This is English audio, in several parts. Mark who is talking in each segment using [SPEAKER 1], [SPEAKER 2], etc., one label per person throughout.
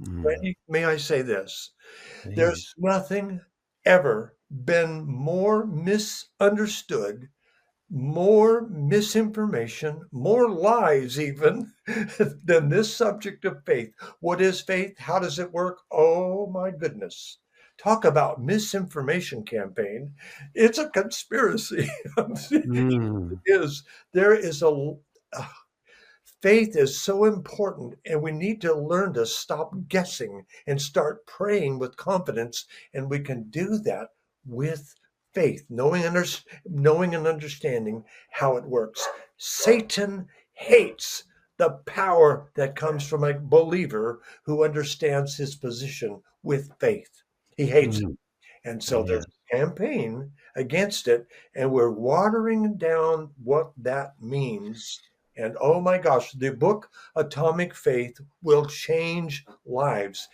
[SPEAKER 1] Mm,
[SPEAKER 2] Randy, may I say this? There's
[SPEAKER 1] please.
[SPEAKER 2] nothing ever been more misunderstood, more misinformation, more lies even than this subject of faith. What is faith? How does it work? Oh my goodness. Talk about misinformation campaign. It's a conspiracy. It
[SPEAKER 1] Mm,
[SPEAKER 2] is. There is a faith is so important, and we need to learn to stop guessing and start praying with confidence. And we can do that with faith, knowing and understanding how it works. Satan hates the power that comes from a believer who understands his position with faith. He hates it.
[SPEAKER 1] mm,
[SPEAKER 2] And so there's
[SPEAKER 1] yes.
[SPEAKER 2] a campaign against it, and we're watering down what that means. And oh my gosh, the book Atomic Faith will change lives.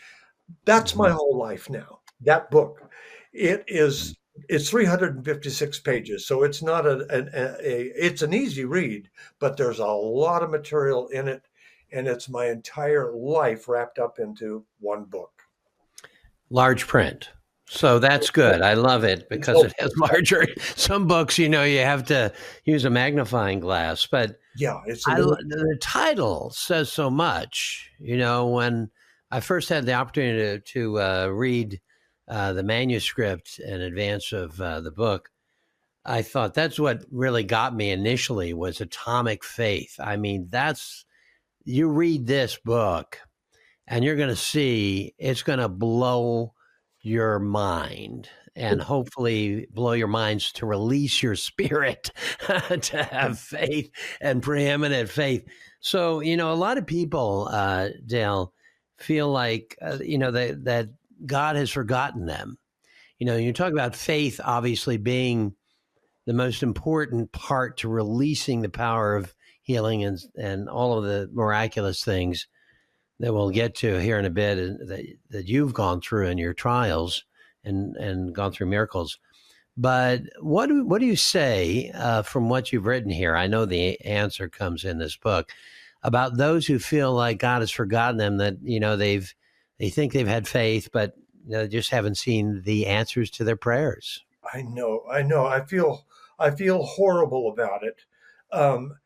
[SPEAKER 2] That's my
[SPEAKER 1] Mhm.
[SPEAKER 2] whole life now. That book. It is it's 356 pages, so it's not it's an easy read, but there's a lot of material in it, and it's my entire life wrapped up into one book.
[SPEAKER 1] Large print. So that's good. I love it
[SPEAKER 2] It's
[SPEAKER 1] because it has
[SPEAKER 2] helpful.
[SPEAKER 1] larger. Some books, you have to use a magnifying glass, but
[SPEAKER 2] Yeah, it's a little.
[SPEAKER 1] the title says so much. When I first had the opportunity to read the manuscript in advance of the book, I thought that's what really got me initially was atomic faith. I mean, that's you read this book and you're going to see it's going to blow your mind and hopefully blow your minds to release your spirit to have faith and preeminent faith. So, a lot of people, Dale, feel like, that God has forgotten them. You talk about faith obviously being the most important part to releasing the power of healing and all of the miraculous things that we'll get to here in a bit that you've gone through in your trials and gone through miracles. But what do you say from what you've written here? I know the answer comes in this book about those who feel like God has forgotten them. That they think they've had faith, but they just haven't seen the answers to their prayers.
[SPEAKER 2] I know. I feel horrible about it. Um,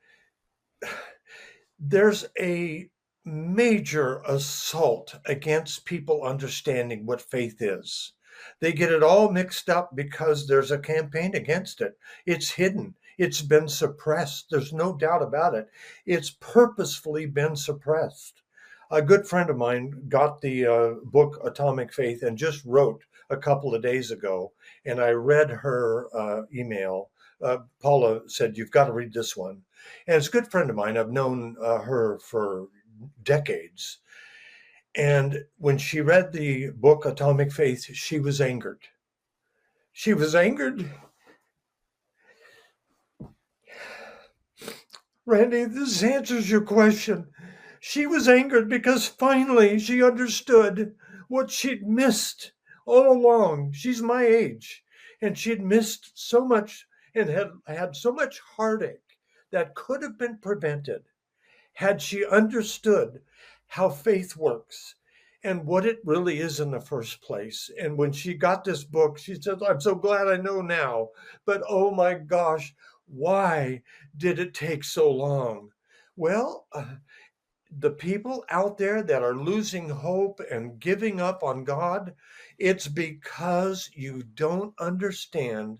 [SPEAKER 2] there's a major assault against people understanding what faith is. They get it all mixed up because there's a campaign against it. It's hidden. It's been suppressed. There's no doubt about it. It's purposefully been suppressed. A good friend of mine got the book Atomic Faith and just wrote a couple of days ago, and I read her email. Paula said, "You've got to read this one." And it's a good friend of mine. I've known her for decades. And when she read the book Atomic Faith, she was angered. She was angered. Randy, this answers your question. She was angered because finally she understood what she'd missed all along. She's my age, and she'd missed so much and had so much heartache that could have been prevented had she understood how faith works and what it really is in the first place. And when she got this book, she said, "I'm so glad I know now. But oh my gosh, why did it take so long?" Well, the people out there that are losing hope and giving up on God, it's because you don't understand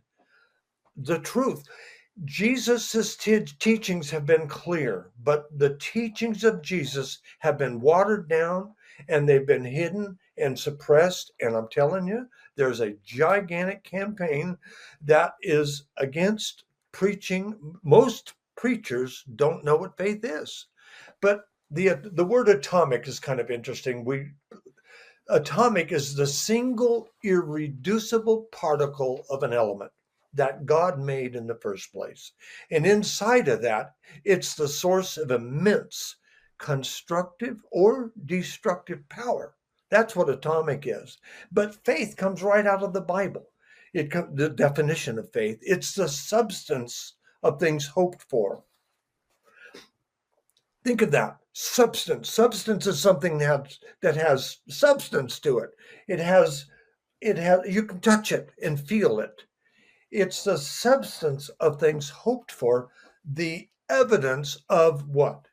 [SPEAKER 2] the truth. Jesus' teachings have been clear, but the teachings of Jesus have been watered down and they've been hidden and suppressed. And I'm telling you, there's a gigantic campaign that is against preaching. Most preachers don't know what faith is. But the word atomic is kind of interesting. Atomic is the single irreducible particle of an element that God made in the first place. And inside of that, it's the source of immense constructive or destructive power. That's what atomic is. But faith comes right out of the Bible. The definition of faith, it's the substance of things hoped for. Think of that. Substance. Substance is something that has substance to it. It has you can touch it and feel it. It's the substance of things hoped for, the evidence of what?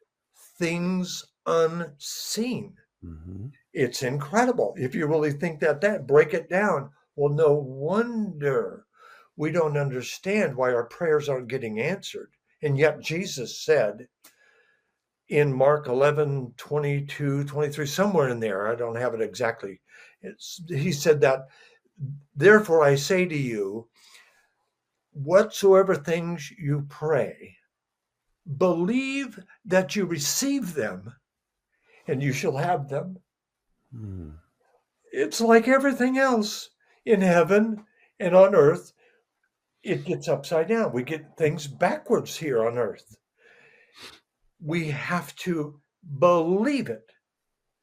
[SPEAKER 2] Things unseen.
[SPEAKER 1] Mm-hmm.
[SPEAKER 2] It's incredible. If you really think that, break it down. Well, no wonder we don't understand why our prayers aren't getting answered. And yet Jesus said in Mark 11, 22, 23, somewhere in there, I don't have it exactly. He said that, therefore I say to you, whatsoever things you pray, believe that you receive them and you shall have them.
[SPEAKER 1] Mm-hmm.
[SPEAKER 2] It's like everything else in heaven and on earth. It gets upside down. We get things backwards here on earth. We have to believe it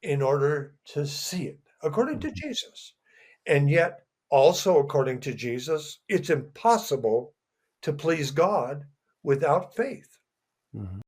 [SPEAKER 2] in order to see it, according to Jesus. And yet, also according to Jesus, it's impossible to please God without faith.
[SPEAKER 1] Mm-hmm.